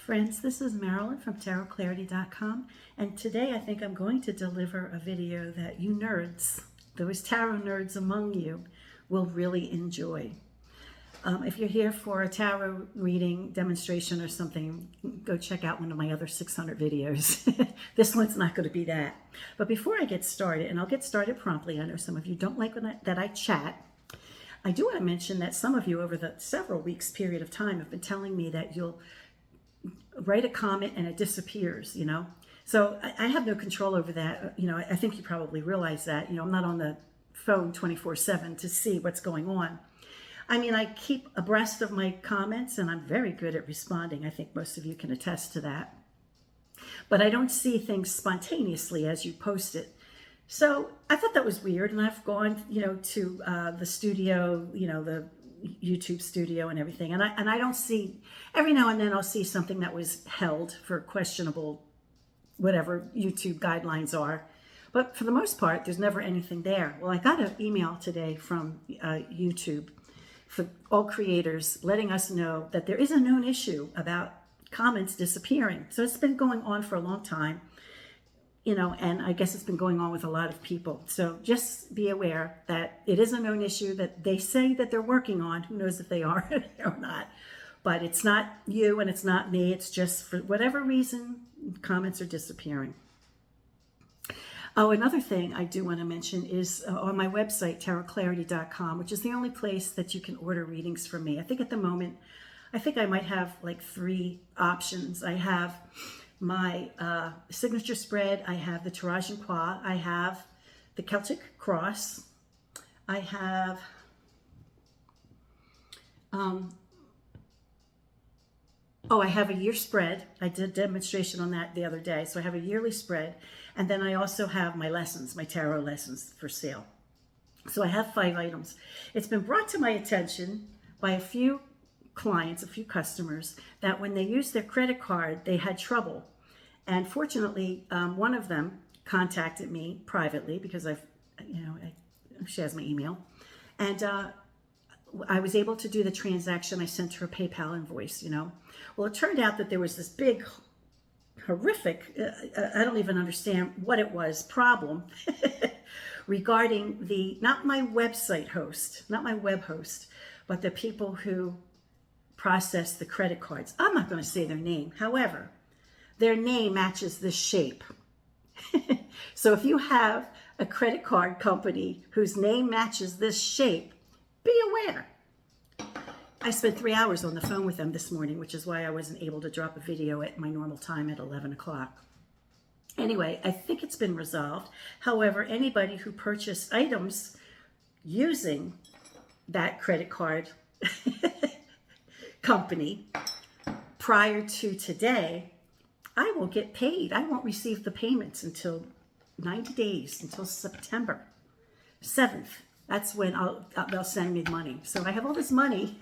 friends, this is Marilyn from TarotClarity.com, and today I think I'm going to deliver a video that you nerds, those tarot nerds among you, will really enjoy. If you're here for a tarot reading demonstration or something, go check out one of my other 600 videos. This one's not going to be that. But before I get started, and I'll get started promptly, I know some of you don't like that I chat. I do want to mention that some of you over the several weeks period of time have been telling me that you'll write a comment and it disappears, So I have no control over that. I think you probably realize that. I'm not on the phone 24/7 to see what's going on. I keep abreast of my comments and I'm very good at responding. I think most of you can attest to that. But I don't see things spontaneously as you post it. So I thought that was weird, and I've gone, to the studio, the YouTube studio and everything, and I don't see. Every now and then I'll see something that was held for questionable, whatever YouTube guidelines are, but for the most part, there's never anything there. Well, I got an email today from YouTube for all creators, letting us know that there is a known issue about comments disappearing. So it's been going on for a long time. And I guess it's been going on with a lot of people. So just be aware that it is a known issue that they say that they're working on. Who knows if they are or not. But it's not you and it's not me. It's just for whatever reason, comments are disappearing. Oh, another thing I do want to mention is on my website, TarotClarity.com, which is the only place that you can order readings from me. I think at the moment, I might have like 3 options. I have my signature spread, I have the Tirage and Croix, I have the Celtic Cross, I have I have a year spread. I did a demonstration on that the other day. So I have a yearly spread, and then I also have my lessons, my tarot lessons for sale. So I have 5 items. It's been brought to my attention by a few clients, a few customers, that when they used their credit card, they had trouble. And fortunately, one of them contacted me privately because she has my email. And I was able to do the transaction. I sent her a PayPal invoice, Well, it turned out that there was this big, horrific, I don't even understand what it was, problem regarding not my website host, not my web host, but the people who process the credit cards. I'm not going to say their name. However, their name matches this shape. So if you have a credit card company whose name matches this shape, be aware. I spent 3 hours on the phone with them this morning, which is why I wasn't able to drop a video at my normal time at 11 o'clock. Anyway, I think it's been resolved. However, anybody who purchased items using that credit card company prior to today, I will get paid. I won't receive the payments until 90 days, until September 7th. That's when they'll send me money. So I have all this money.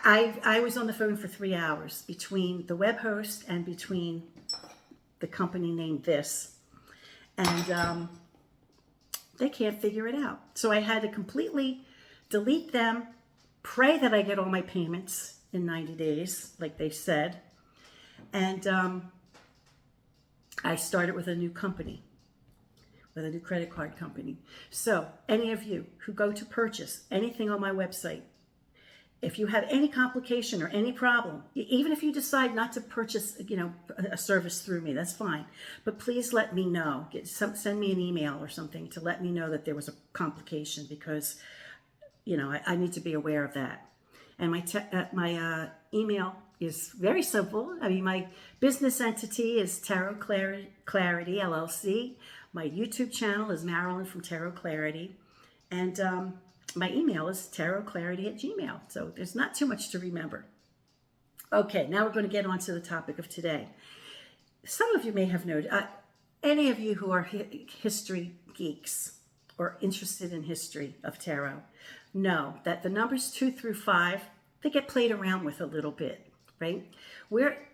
I was on the phone for 3 hours between the web host and between the company named this. And they can't figure it out. So I had to completely delete them, pray that I get all my payments in 90 days, like they said. And I started with a new company, with a new credit card company. So any of you who go to purchase anything on my website, if you have any complication or any problem, even if you decide not to purchase, a service through me, that's fine. But please let me know. Send me an email or something to let me know that there was a complication, because, I need to be aware of that. And my email is very simple. My business entity is Tarot Clarity LLC. My YouTube channel is Marilyn from Tarot Clarity. And my email is tarotclarity@gmail.com. So there's not too much to remember. Okay, now we're going to get on to the topic of today. Some of you may have noted, any of you who are history geeks or interested in history of tarot know that the numbers 2 through 5, they get played around with a little bit, right? Where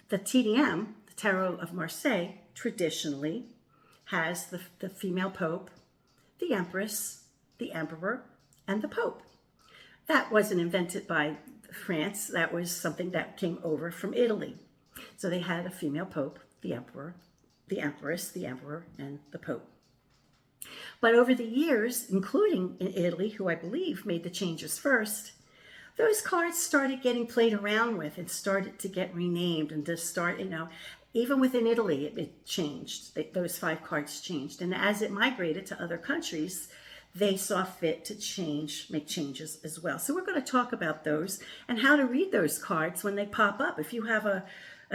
the TDM, the Tarot of Marseille, traditionally has the female pope, the empress, the emperor, and the pope. That wasn't invented by France, that was something that came over from Italy. So they had a female pope, the emperor, the empress, the emperor, and the pope. But over the years, including in Italy, who I believe made the changes first, those cards started getting played around with and started to get renamed and to start, even within Italy, it changed. Those 5 cards changed. And as it migrated to other countries, they saw fit to make changes as well. So we're going to talk about those and how to read those cards when they pop up. If you have a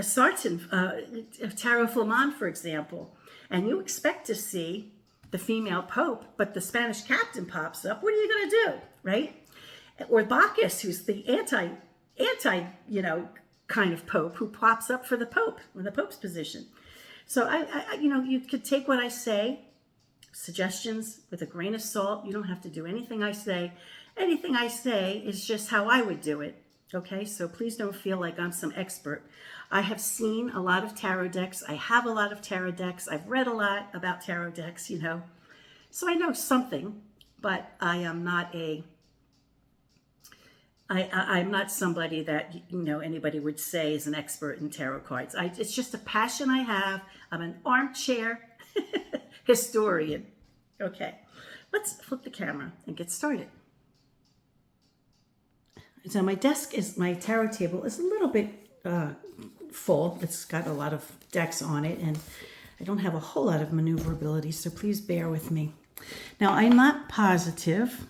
Sarton, a Tarot Flamand, for example, and you expect to see the female pope, but the Spanish captain pops up, what are you going to do, right? Or Bacchus, who's the anti, kind of pope who pops up for the pope in the pope's position. So you could take what I say, suggestions, with a grain of salt. You don't have to do anything I say. Anything I say is just how I would do it. Okay, so please don't feel like I'm some expert. I have seen a lot of tarot decks. I have a lot of tarot decks. I've read a lot about tarot decks, So I know something, but I am not I'm not somebody that, anybody would say is an expert in tarot cards. It's just a passion I have. I'm an armchair historian. Okay, let's flip the camera and get started. So my tarot table is a little bit full. It's got a lot of decks on it, and I don't have a whole lot of maneuverability, so please bear with me. Now, I'm not positive,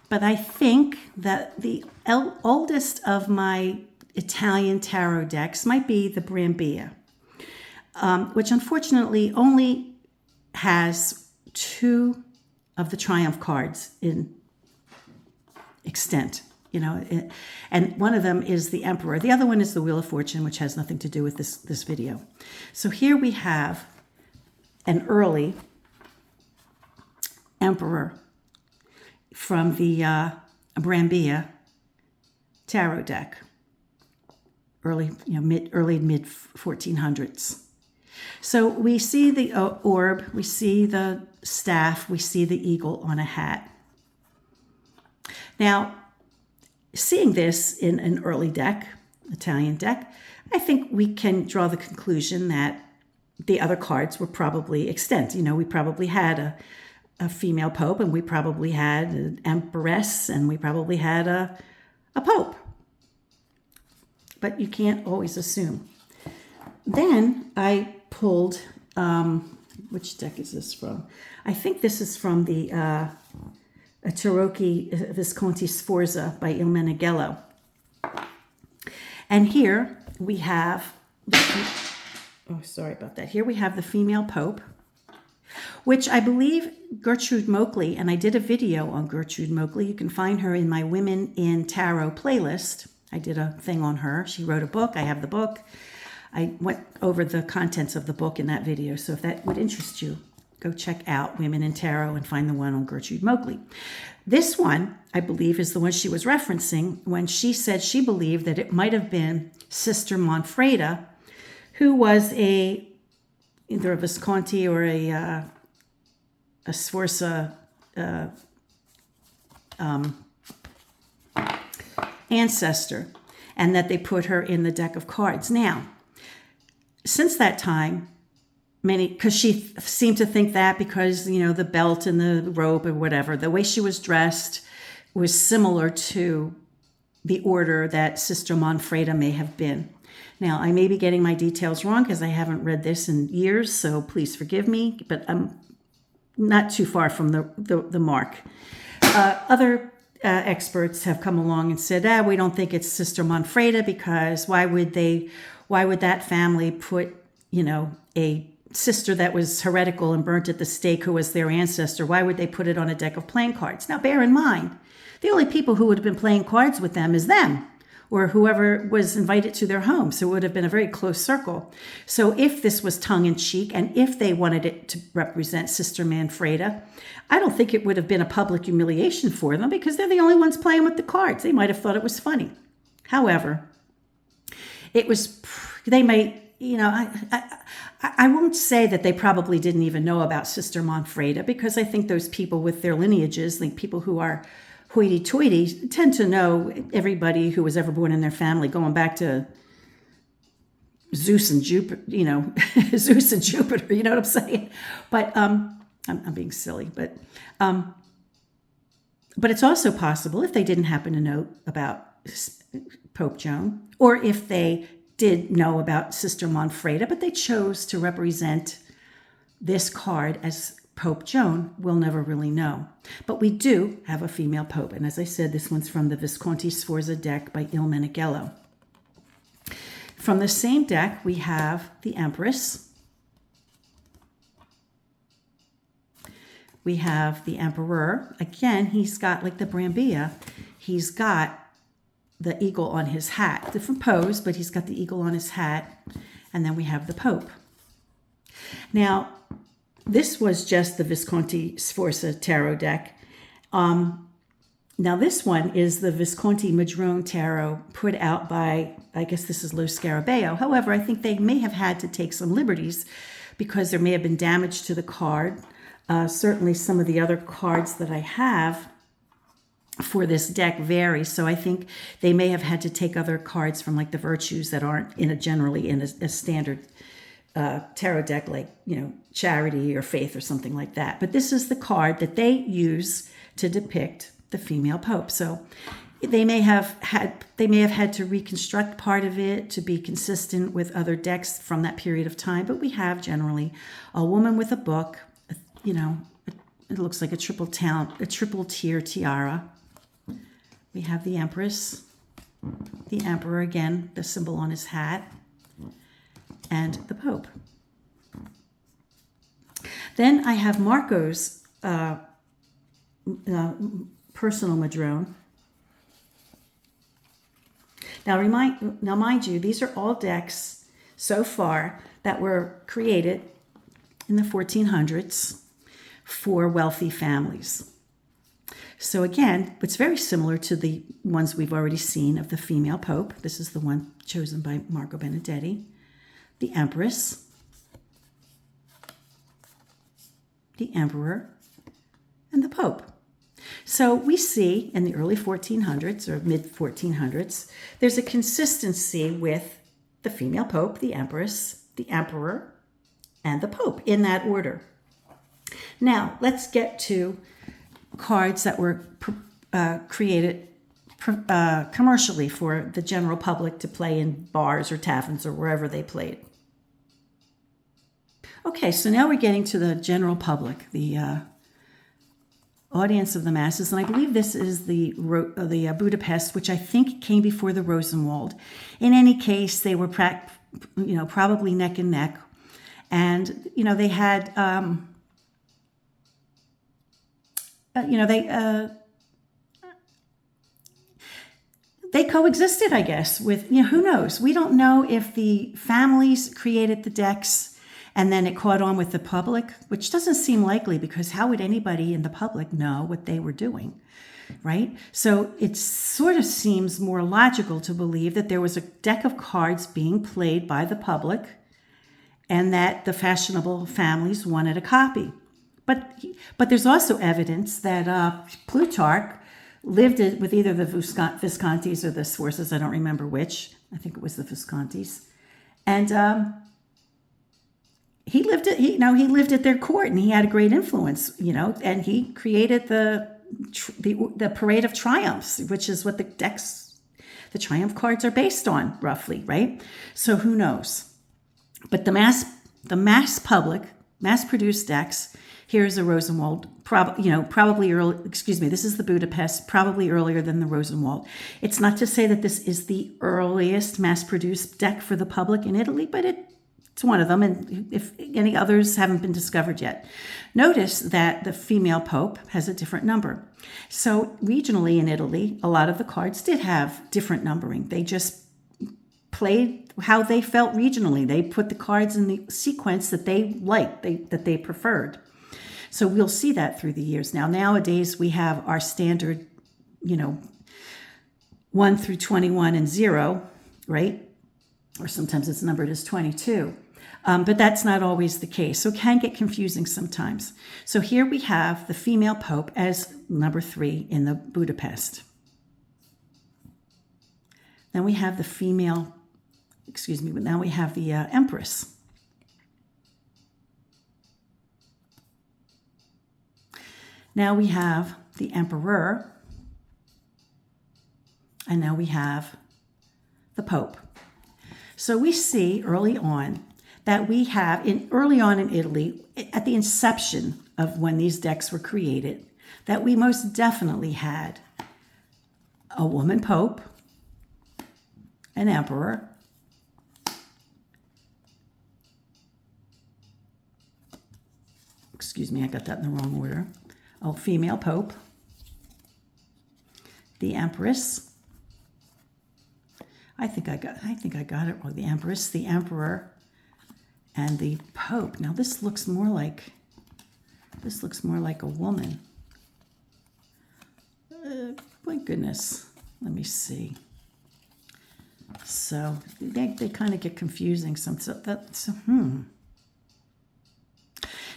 but I think that the oldest of my Italian tarot decks might be the Brambilla, which unfortunately only has 2 of the Triumph cards in extent. And one of them is the Emperor. The other one is the Wheel of Fortune, which has nothing to do with this video. So here we have an early Emperor from the Brambilla tarot deck, early mid 1400s. So we see the orb, we see the staff, we see the eagle on a hat. Now, seeing this in an early deck, Italian deck, I think we can draw the conclusion that the other cards were probably extant. We probably had a female pope, and we probably had an empress, and we probably had a pope. But you can't always assume. Then I pulled, which deck is this from? I think this is from the Tarocchi Visconti Sforza by Il Meneghello. And here we have, sorry about that. Here we have the female pope, which I believe Gertrude Moakley, and I did a video on Gertrude Moakley. You can find her in my Women in Tarot playlist. I did a thing on her. She wrote a book. I have the book. I went over the contents of the book in that video. So if that would interest you, go check out Women in Tarot and find the one on Gertrude Moakley. This one, I believe, is the one she was referencing when she said she believed that it might have been Sister Manfreda, who was either a Visconti or a Sforza ancestor, and that they put her in the deck of cards. Now, since that time, because she seemed to think that because, the belt and the robe or whatever, the way she was dressed was similar to the order that Sister Manfreda may have been. Now, I may be getting my details wrong because I haven't read this in years, so please forgive me, but I'm not too far from the mark. Other experts have come along and said, we don't think it's Sister Manfreda, because why would that family put, a sister that was heretical and burnt at the stake who was their ancestor, why would they put it on a deck of playing cards? Now, bear in mind, the only people who would have been playing cards with them is them, or whoever was invited to their home. So it would have been a very close circle. So if this was tongue-in-cheek, and if they wanted it to represent Sister Manfreda, I don't think it would have been a public humiliation for them, because they're the only ones playing with the cards. They might have thought it was funny. However, they may, I won't say that they probably didn't even know about Sister Manfreda, because I think those people with their lineages, like people who are hoity-toity tend to know everybody who was ever born in their family, going back to Zeus and Jupiter, Zeus and Jupiter, you know what I'm saying? But I'm being silly, but it's also possible if they didn't happen to know about Pope Joan, or if they did know about Sister Monfreda, but they chose to represent this card as Pope Joan, we'll never really know. But we do have a female pope, and as I said, this one's from the Visconti Sforza deck by Il Meneghello. From the same deck, we have the Empress. We have the Emperor. Again, he's got, like the Brambilla, he's got the eagle on his hat. Different pose, but he's got the eagle on his hat. And then we have the Pope. Now, this was just the Visconti Sforza tarot deck. Now, this one is the Visconti Madrone tarot put out by, I guess this is Lo Scarabeo. However, I think they may have had to take some liberties because there may have been damage to the card. Certainly some of the other cards that I have for this deck vary, so I think they may have had to take other cards from like the Virtues that aren't generally in a standard tarot deck, like Charity or Faith or something like that. But this is the card that they use to depict the female pope. So they may have had to reconstruct part of it to be consistent with other decks from that period of time. But we have generally a woman with a book. It looks like a triple tier tiara. We have the Empress, the Emperor again, the symbol on his hat, and the Pope. Then I have Marco's personal Madrone. Now, mind you, these are all decks so far that were created in the 1400s for wealthy families. So again, it's very similar to the ones we've already seen of the female pope. This is the one chosen by Marco Benedetti. The Empress, the Emperor, and the Pope. So we see in the early 1400s or mid 1400s, there's a consistency with the female pope, the Empress, the Emperor, and the Pope in that order. Now, let's get to cards that were created commercially for the general public to play in bars or taverns or wherever they played. Okay, so now we're getting to the general public, the audience of the masses, and I believe this is the Budapest, which I think came before the Rosenwald. In any case, they were probably neck and neck, and they had they coexisted, I guess, with, who knows? We don't know if the families created the decks and then it caught on with the public, which doesn't seem likely because how would anybody in the public know what they were doing, right? So it sort of seems more logical to believe that there was a deck of cards being played by the public and that the fashionable families wanted a copy. But there's also evidence that Plutarch lived with either the Viscontis or the Sforzas. I don't remember which. I think it was the Viscontis. And he lived at their court, and he had a great influence, and he created the Parade of Triumphs, which is what the Triumph cards are based on, roughly, right? So who knows? But the mass public, mass-produced decks. Here's a Rosenwald, probably early. Excuse me. This is the Budapest, probably earlier than the Rosenwald. It's not to say that this is the earliest mass-produced deck for the public in Italy, but it's one of them. And if any others haven't been discovered yet, notice that the female pope has a different number. So regionally in Italy, a lot of the cards did have different numbering. They just played how they felt regionally. They put the cards in the sequence that they liked, that they preferred. So we'll see that through the years. Nowadays, we have our standard, 1 through 21 and 0, right? Or sometimes it's numbered as 22. But that's not always the case. So it can get confusing sometimes. So here we have the female pope as number 3 in the Budapest. Then we have the female, but now we have the empress. Now we have the emperor. And now we have the pope. So we see early on that we have, early on in Italy, at the inception of when these decks were created, that we most definitely had a woman pope, an emperor, I got that in the wrong order, a female pope, the empress, I think I got it wrong, the empress, the emperor, and the pope. Now this looks more like a woman. My goodness, let me see. So they kind of get confusing.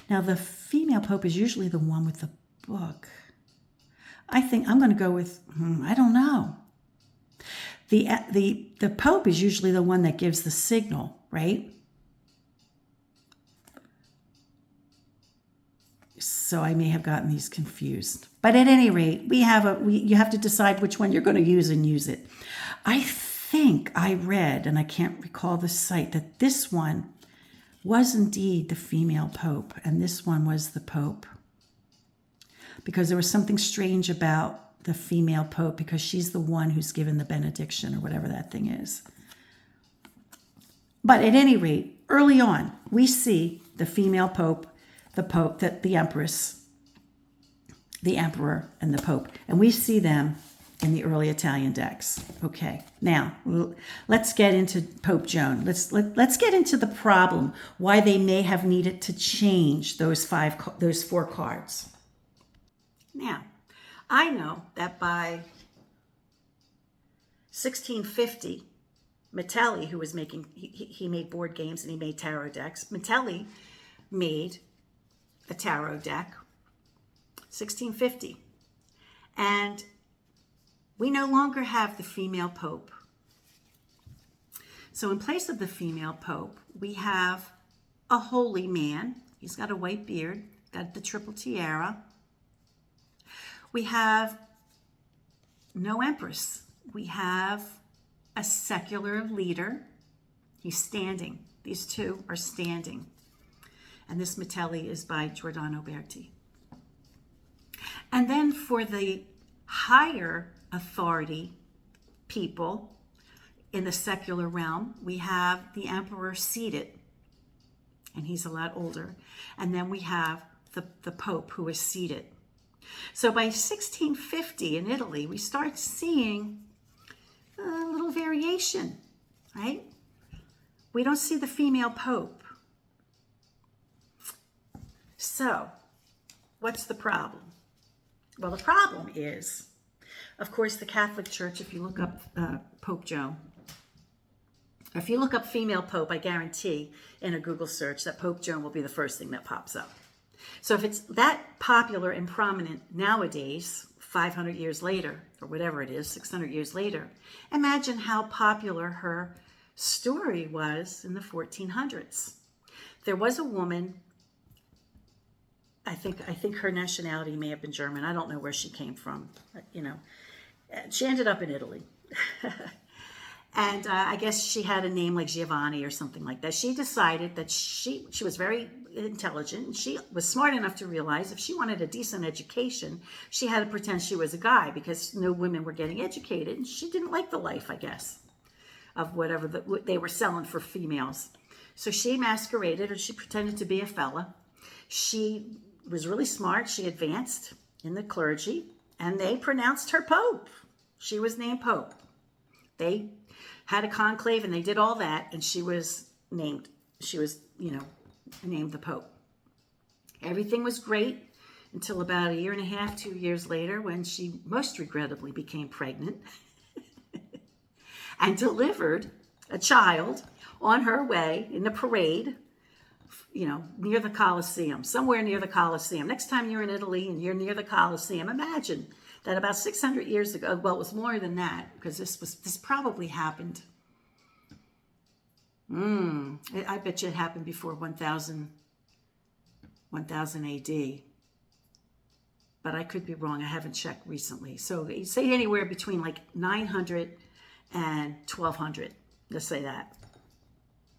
Now the female pope is usually the one with the book. I think I'm going to go with, I don't know. The pope is usually the one that gives the signal, right? So I may have gotten these confused. But at any rate, you have to decide which one you're going to use and use it. I think I read, and I can't recall the site, that this one was indeed the female pope, and this one was the pope. Because there was something strange about the female pope, because she's the one who's given the benediction or whatever that thing is. But at any rate, early on, we see the female pope, the empress, the emperor, and the pope. And we see them in the early Italian decks. Okay, now let's get into Pope Joan. Let's get into the problem, why they may have needed to change those 4 cards. Now, I know that by 1650, Metelli, who was he made board games and he made tarot decks. Metelli made a tarot deck, 1650. And we no longer have the female pope. So in place of the female pope, we have a holy man. He's got a white beard, got the triple tiara. We have no empress. We have a secular leader. He's standing. These two are standing. And this Metelli is by Giordano Berti. And then for the higher authority people in the secular realm, we have the emperor seated, and he's a lot older. And then we have the pope, who is seated. So by 1650 in Italy, we start seeing a little variation, right? We don't see the female pope. So what's the problem? Well, the problem is, of course, the Catholic Church, if you look up Pope Joan, if you look up female pope, I guarantee in a Google search that Pope Joan will be the first thing that pops up. So if it's that popular and prominent nowadays, 500 years later, or whatever it is, 600 years later, imagine how popular her story was in the 1400s. There was a woman, I think her nationality may have been German. I don't know where she came from. She ended up in Italy. And I guess she had a name like Giovanni or something like that. She decided that she was very intelligent, and she was smart enough to realize if she wanted a decent education, she had to pretend she was a guy, because no women were getting educated, and she didn't like the life, I guess, of whatever they were selling for females. So she masqueraded, or she pretended to be a fella. She was really smart. She advanced in the clergy, and they pronounced her pope. She was named pope. They had a conclave, and they did all that, and she was named the pope. Everything was great until about a year and a half, 2 years later, when she most regrettably became pregnant and delivered a child, on her way in the parade, near the Colosseum, somewhere near the Colosseum. Next time you're in Italy and you're near the Colosseum, imagine that about 600 years ago, well, it was more than that, because this probably happened. I bet you it happened before 1000 AD. But I could be wrong. I haven't checked recently. So you say anywhere between like 900 and 1200. Let's say that.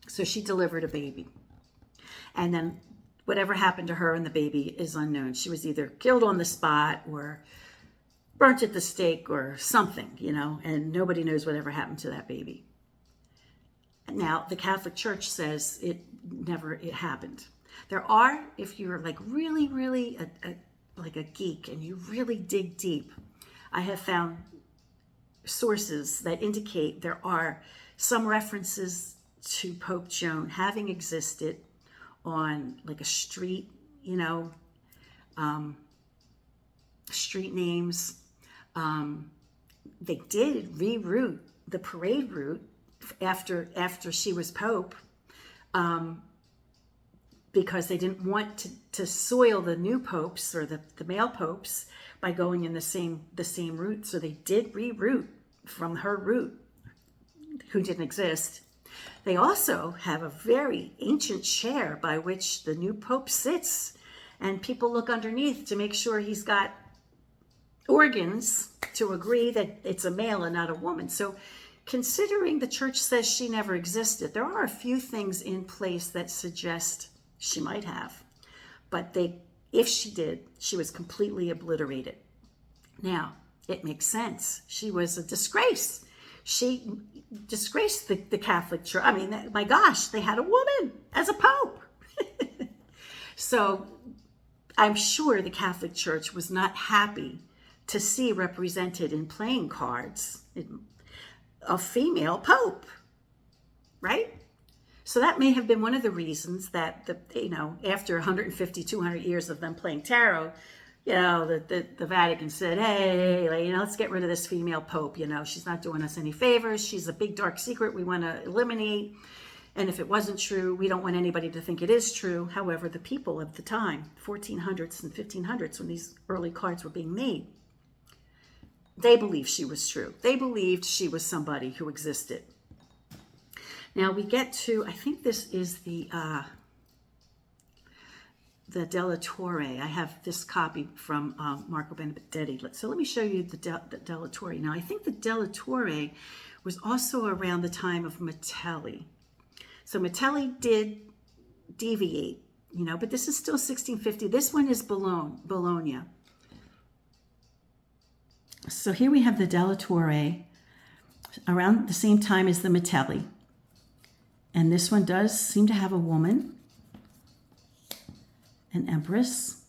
So she delivered a baby. And then whatever happened to her and the baby is unknown. She was either killed on the spot or burnt at the stake or something, and nobody knows whatever happened to that baby. Now, the Catholic Church says it happened. There are, if you're like really, really like a geek and you really dig deep, I have found sources that indicate there are some references to Pope Joan having existed on like a street, street names. They did reroute the parade route after she was Pope, because they didn't want to soil the new popes or the male popes by going in the same route. So they did reroute from her route, who didn't exist. They also have a very ancient chair by which the new pope sits, and people look underneath to make sure he's got organs to agree that it's a male and not a woman. So considering the church says she never existed, there are a few things in place that suggest she might have. But if she did, she was completely obliterated. Now, it makes sense. She was a disgrace. She disgraced the Catholic Church. I mean, my gosh, they had a woman as a pope. So I'm sure the Catholic Church was not happy to see represented in playing cards a female pope, right? So that may have been one of the reasons that after 150, 200 years of them playing tarot, the Vatican said, hey, let's get rid of this female pope. She's not doing us any favors. She's a big dark secret we want to eliminate. And if it wasn't true, we don't want anybody to think it is true. However, the people of the time, 1400s and 1500s, when these early cards were being made, they believed she was true. They believed she was somebody who existed. Now we get to, I think this is the Della Torre. I have this copy from Marco Benedetti. So let me show you the Della Torre. Now I think the Della Torre was also around the time of Metelli. So Metelli did deviate, but this is still 1650. This one is Bologna. So here we have the Della Torre around the same time as the Metelli. And this one does seem to have a woman, an empress,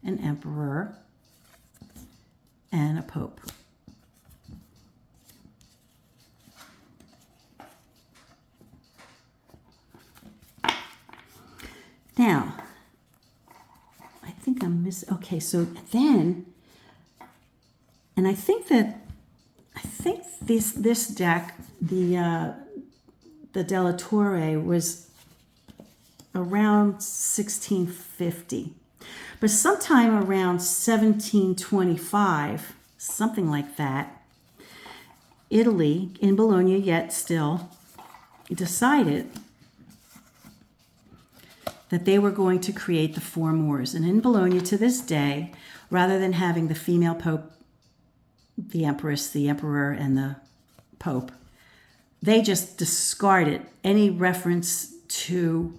an emperor, and a pope. Now, I think I'm missing. Okay, so then, and I think this deck, the Della Torre, was around 1650, but sometime around 1725, something like that, Italy, in Bologna yet still, decided that they were going to create the Four Moors. And in Bologna to this day, rather than having the female pope, the empress, the emperor, and the pope, they just discarded any reference to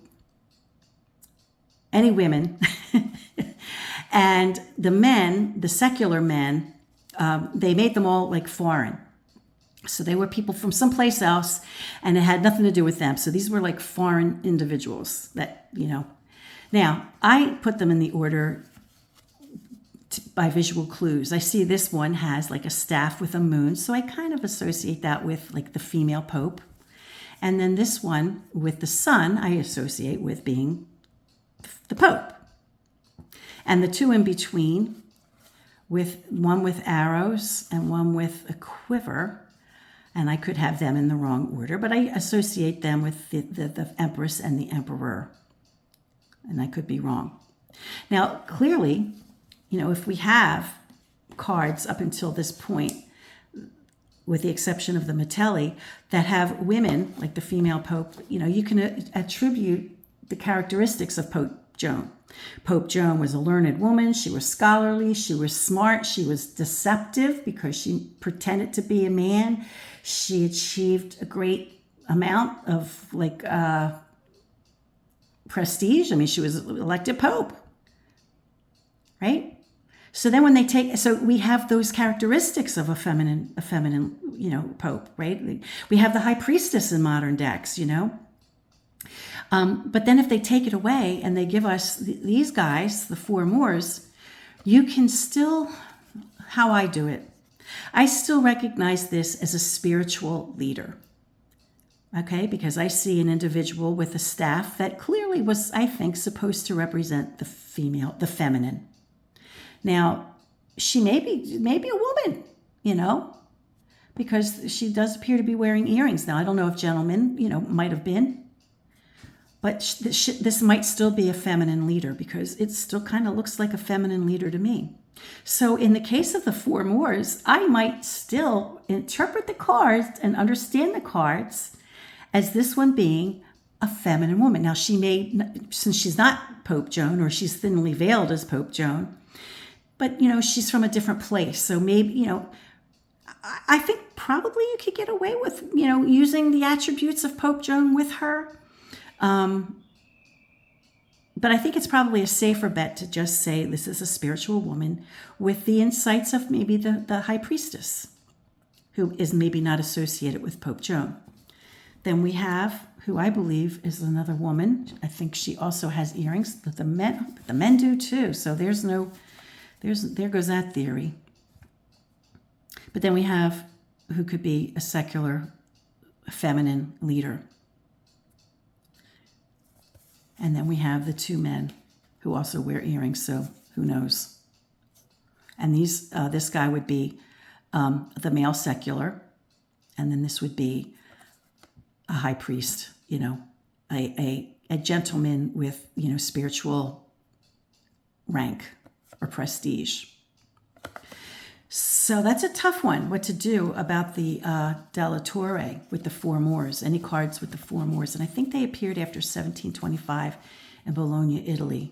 any women. And the men, the secular men, they made them all like foreign. So they were people from someplace else, and it had nothing to do with them. So these were like foreign individuals that, Now, I put them in the order by visual clues. I see this one has like a staff with a moon, so I kind of associate that with like the female pope. And then this one with the sun, I associate with being the pope. And the two in between, with one with arrows and one with a quiver, And I could have them in the wrong order, but I associate them with the Empress and the Emperor. And I could be wrong. Now, clearly, if we have cards up until this point, with the exception of the Metelli, that have women, like the female Pope, you can attribute the characteristics of Pope Joan. Pope Joan was a learned woman. She was scholarly. She was smart. She was deceptive because she pretended to be a man. She achieved a great amount of prestige. I mean, she was elected Pope, right? So then when we have those characteristics of a feminine, Pope, right? We have the High Priestess in modern decks, But then if they take it away and they give us these guys, the Four Moors, you can still, how I do it, I still recognize this as a spiritual leader. Okay, because I see an individual with a staff that clearly was, I think, supposed to represent the feminine. Now, she may be a woman, because she does appear to be wearing earrings. Now, I don't know if gentlemen, might have been. But this might still be a feminine leader because it still kind of looks like a feminine leader to me. So in the case of the Four Moors, I might still interpret the cards and understand the cards as this one being a feminine woman. Now, she may, since she's not Pope Joan, or she's thinly veiled as Pope Joan, but, she's from a different place. So maybe, I think probably you could get away with, using the attributes of Pope Joan with her. But I think it's probably a safer bet to just say this is a spiritual woman with the insights of maybe the High Priestess, who is maybe not associated with Pope Joan. Then we have, who I believe is another woman. I think she also has earrings, but the men do too. So there goes that theory. But then we have who could be a secular feminine leader. And then we have the two men who also wear earrings, so who knows? And this guy would be the male secular, and then this would be a high priest, a gentleman with, spiritual rank or prestige. So that's a tough one, what to do about the Della Torre with the Four Moors, any cards with the Four Moors. And I think they appeared after 1725 in Bologna, Italy.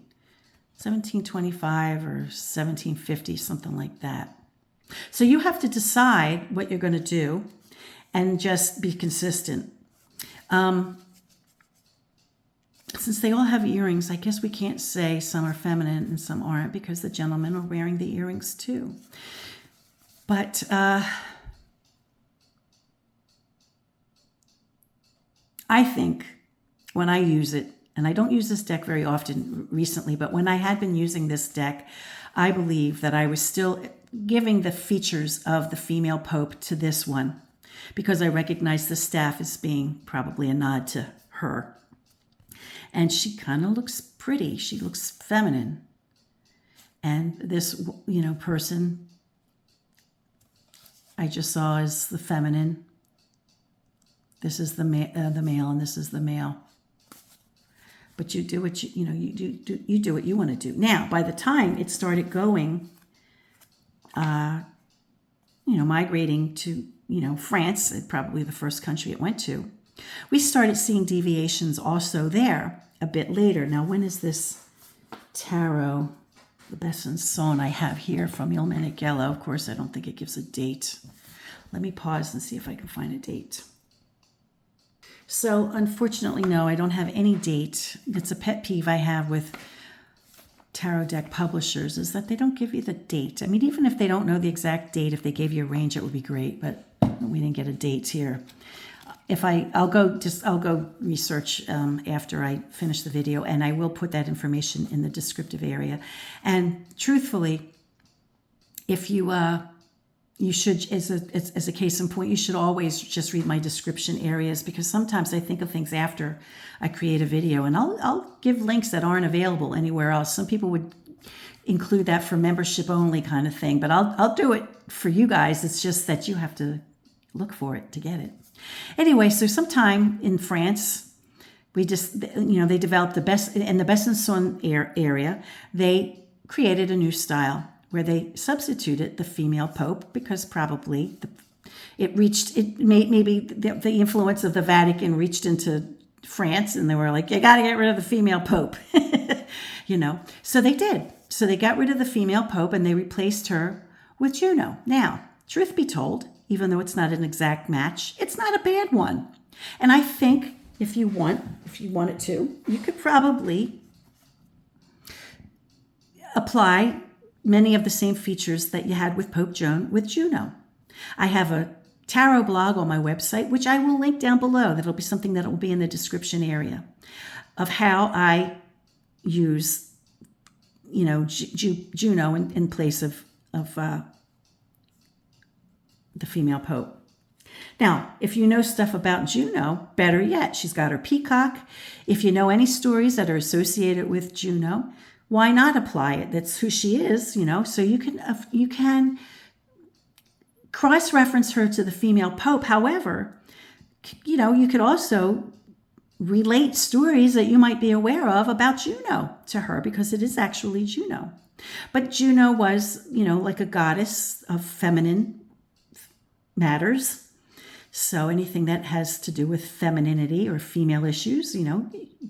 1725 or 1750, something like that. So you have to decide what you're going to do and just be consistent. Since they all have earrings, I guess we can't say some are feminine and some aren't because the gentlemen are wearing the earrings too. But I think when I use it, and I don't use this deck very often recently, but when I had been using this deck, I believe that I was still giving the features of the female Pope to this one because I recognize the staff as being probably a nod to her. And she kind of looks pretty. She looks feminine. And this, person I just saw as the feminine. This is the male, and this is the male. But you do what you do what you want to do. Now, by the time it started going, migrating to France, probably the first country it went to, we started seeing deviations also there a bit later. Now, when is this tarot? The Besançon I have here from Il Meneghello. Of course, I don't think it gives a date. Let me pause and see if I can find a date. So, unfortunately, no, I don't have any date. It's a pet peeve I have with tarot deck publishers is that they don't give you the date. I mean, even if they don't know the exact date, if they gave you a range, it would be great, but we didn't get a date here. I'll go research after I finish the video, and I will put that information in the descriptive area. And truthfully, if you should, as a case in point, you should always just read my description areas because sometimes I think of things after I create a video, and I'll give links that aren't available anywhere else. Some people would include that for membership only kind of thing, but I'll do it for you guys. It's just that you have to look for it to get it. Anyway, so sometime in France, they developed the best in the Besançon area. They created a new style where they substituted the female pope because probably maybe the influence of the Vatican reached into France, and they were like, you got to get rid of the female pope, So they did. So they got rid of the female pope and they replaced her with Juno. Now, truth be told, even though it's not an exact match, it's not a bad one. And I think if you wanted to, you could probably apply many of the same features that you had with Pope Joan with Juno. I have a tarot blog on my website, which I will link down below. That'll be something that will be in the description area of how I use, Juno in place of the female pope. Now, if you know stuff about Juno, better yet, she's got her peacock. If you know any stories that are associated with Juno, why not apply it? That's who she is, so you can cross-reference her to the female pope. However, you could also relate stories that you might be aware of about Juno to her because it is actually Juno. But Juno was, like a goddess of feminine matters. So anything that has to do with femininity or female issues,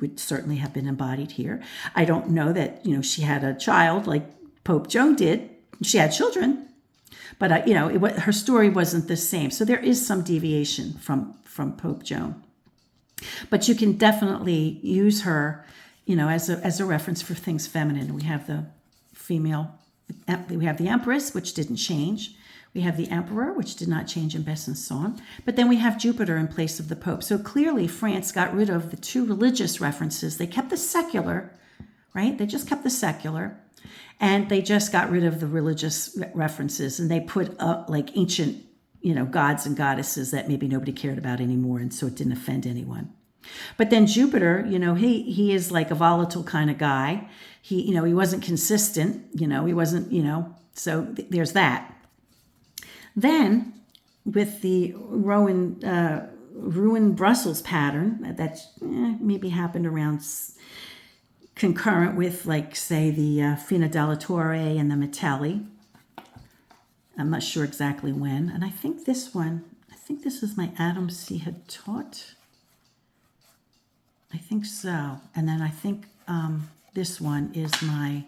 would certainly have been embodied here. I don't know that, she had a child like Pope Joan did. She had children, but, her story wasn't the same. So there is some deviation from Pope Joan. But you can definitely use her, as a reference for things feminine. We have the Empress, which didn't change. We have the Emperor, which did not change in Besançon. But then we have Jupiter in place of the Pope. So clearly France got rid of the two religious references. They kept the secular, right? They just kept the secular. And they just got rid of the religious references. And they put up like ancient, gods and goddesses that maybe nobody cared about anymore. And so it didn't offend anyone. But then Jupiter, he is like a volatile kind of guy. He wasn't consistent, he wasn't, so there's that. Then, with the Rouen Brussels pattern, that maybe happened around concurrent with, like, say, the Fina della Torre and the Metelli. I'm not sure exactly when. And I think this is my Adam C. had taught. I think so. And then I think this one is my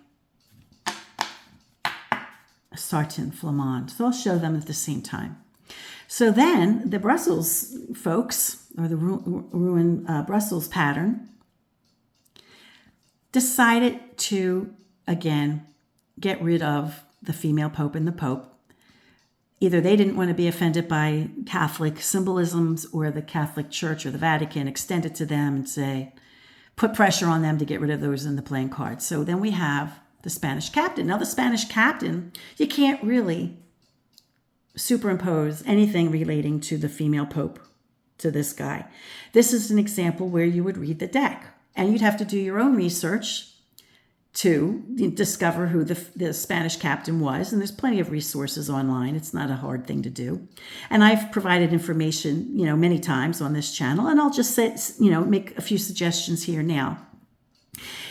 Sartène Flamande. So I'll show them at the same time. So then the Brussels folks, or the Rouen Brussels pattern, decided to, again, get rid of the female pope and the pope. Either they didn't want to be offended by Catholic symbolisms, or the Catholic Church or the Vatican extended to them and say, put pressure on them to get rid of those in the playing cards. So then we have the Spanish captain. Now, the Spanish captain, you can't really superimpose anything relating to the female pope to this guy. This is an example where you would read the deck, and you'd have to do your own research to discover who the Spanish captain was. And there's plenty of resources online. It's not a hard thing to do. And I've provided information, many times on this channel, and I'll just say, make a few suggestions here now.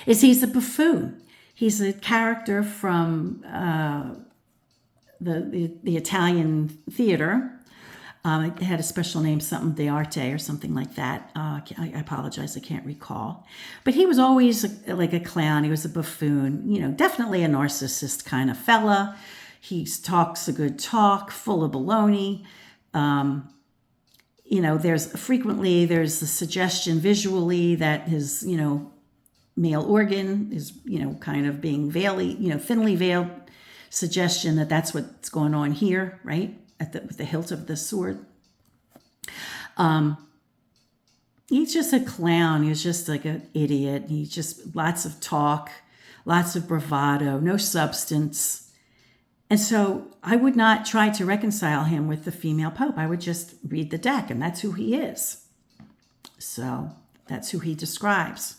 He's a buffoon. He's a character from the Italian theater. It had a special name, something d'arte or something like that. I apologize, I can't recall. But he was always like a clown. He was a buffoon, definitely a narcissist kind of fella. He talks a good talk, full of baloney. There's the suggestion visually that his, male organ is, kind of being thinly veiled suggestion that that's what's going on here, right? With the hilt of the sword. He's just a clown. He's just like an idiot. He just, lots of talk, lots of bravado, no substance. And so I would not try to reconcile him with the female pope. I would just read the deck, and that's who he is. So that's who he describes.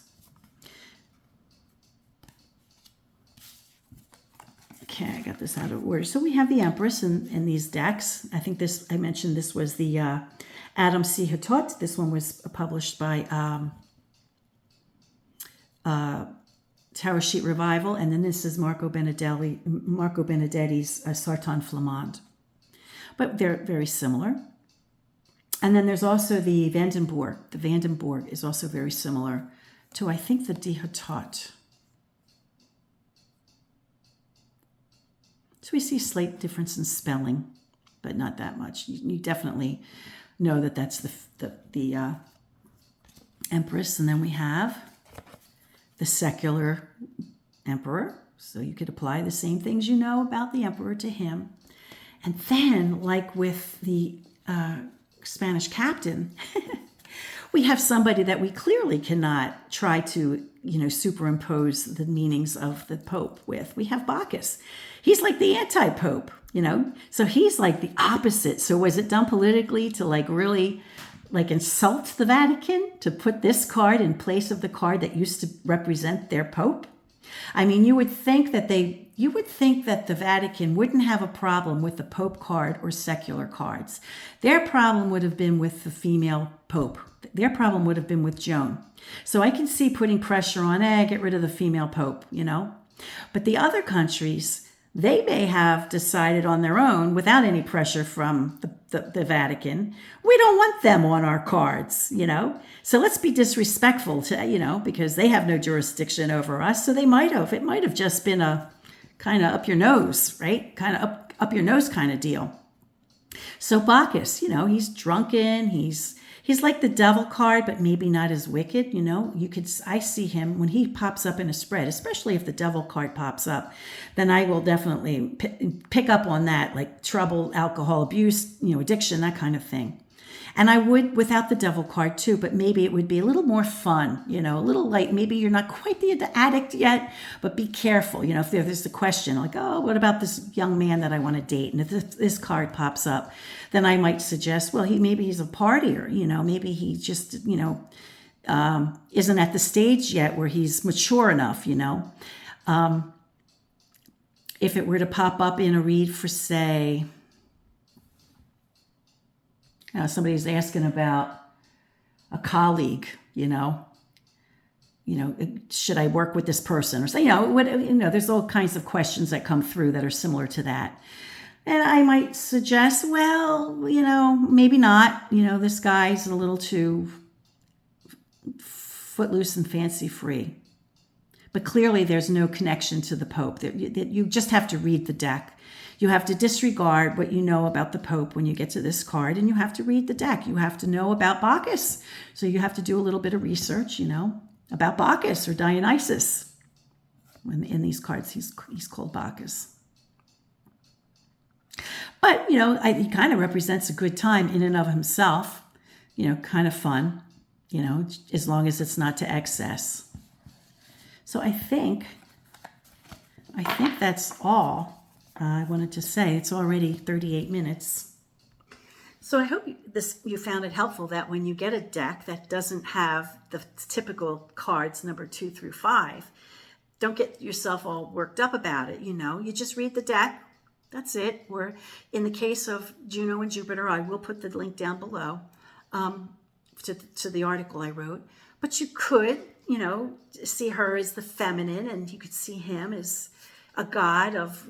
Okay, I got this out of order. So we have the Empress in these decks. I think this, I mentioned this was the Adam C. Hatot. This one was published by Tarot Sheet Revival. And then this is Marco Benedetti's Sartan Flamand. But they're very similar. And then there's also the Vandenborg. The Vandenborg is also very similar to, I think, the De Hatot. So we see a slight difference in spelling, but not that much. You definitely know that that's the Empress. And then we have the secular Emperor. So you could apply the same things you know about the Emperor to him. And then, like with the Spanish captain, we have somebody that we clearly cannot try to, superimpose the meanings of the Pope with. We have Bacchus. He's like the anti-Pope, So he's like the opposite. So was it done politically to really insult the Vatican to put this card in place of the card that used to represent their Pope? I mean, you would think that the Vatican wouldn't have a problem with the Pope card or secular cards. Their problem would have been with the female Pope. Their problem would have been with Joan. So I can see putting pressure on, get rid of the female Pope, But the other countries, they may have decided on their own, without any pressure from the Vatican, we don't want them on our cards, So let's be disrespectful to, because they have no jurisdiction over us. So it might have just been a kind of up your nose, right? Kind of up your nose kind of deal. So Bacchus, he's drunken, he's like the devil card, but maybe not as wicked, I see him when he pops up in a spread, especially if the devil card pops up, then I will definitely pick up on that, like trouble, alcohol abuse, addiction, that kind of thing. And I would without the devil card too, but maybe it would be a little more fun, a little light. Maybe you're not quite the addict yet, but be careful. If there's a question like, oh, what about this young man that I want to date? And if this card pops up, then I might suggest, well, maybe he's a partier, maybe he just, isn't at the stage yet where he's mature enough, If it were to pop up in a read for, say, somebody's asking about a colleague, should I work with this person? Or say, there's all kinds of questions that come through that are similar to that. And I might suggest, well, maybe not. This guy's a little too footloose and fancy free. But clearly there's no connection to the Pope. You just have to read the deck. You have to disregard what you know about the Pope when you get to this card, and you have to read the deck. You have to know about Bacchus. So you have to do a little bit of research, about Bacchus or Dionysus. In these cards, he's called Bacchus. But, he kind of represents a good time in and of himself, kind of fun, as long as it's not to excess. So I think that's all I wanted to say. It's already 38 minutes. So I hope you found it helpful that when you get a deck that doesn't have the typical cards number 2 through 5, don't get yourself all worked up about it. You just read the deck. That's it. Or in the case of Juno and Jupiter, I will put the link down below to the article I wrote. But you could, see her as the feminine, and you could see him as a god of,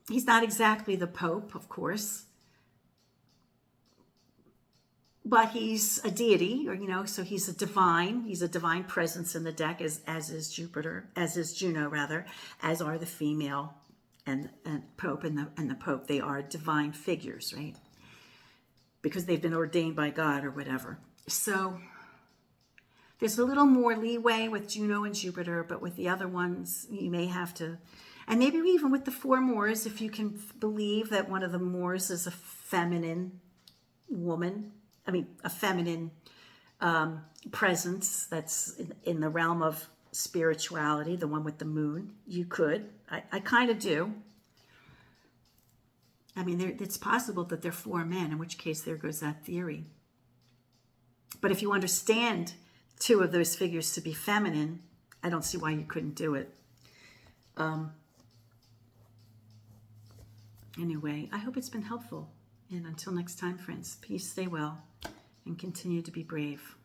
he's not exactly the Pope, of course, but he's a deity, or so he's a divine presence in the deck, as is Juno rather, as are the female and Pope and the Pope. They are divine figures, right? Because they've been ordained by God or whatever. So there's a little more leeway with Juno and Jupiter, but with the other ones, you may have to, and maybe even with the 4 Moors, if you can believe that one of the Moors is a feminine woman, a feminine presence that's in the realm of spirituality, the one with the moon, you could. I kind of do. It's possible that they're 4 men, in which case there goes that theory. But if you understand 2 of those figures to be feminine, I don't see why you couldn't do it. Anyway, I hope it's been helpful. And until next time, friends, peace, stay well, and continue to be brave.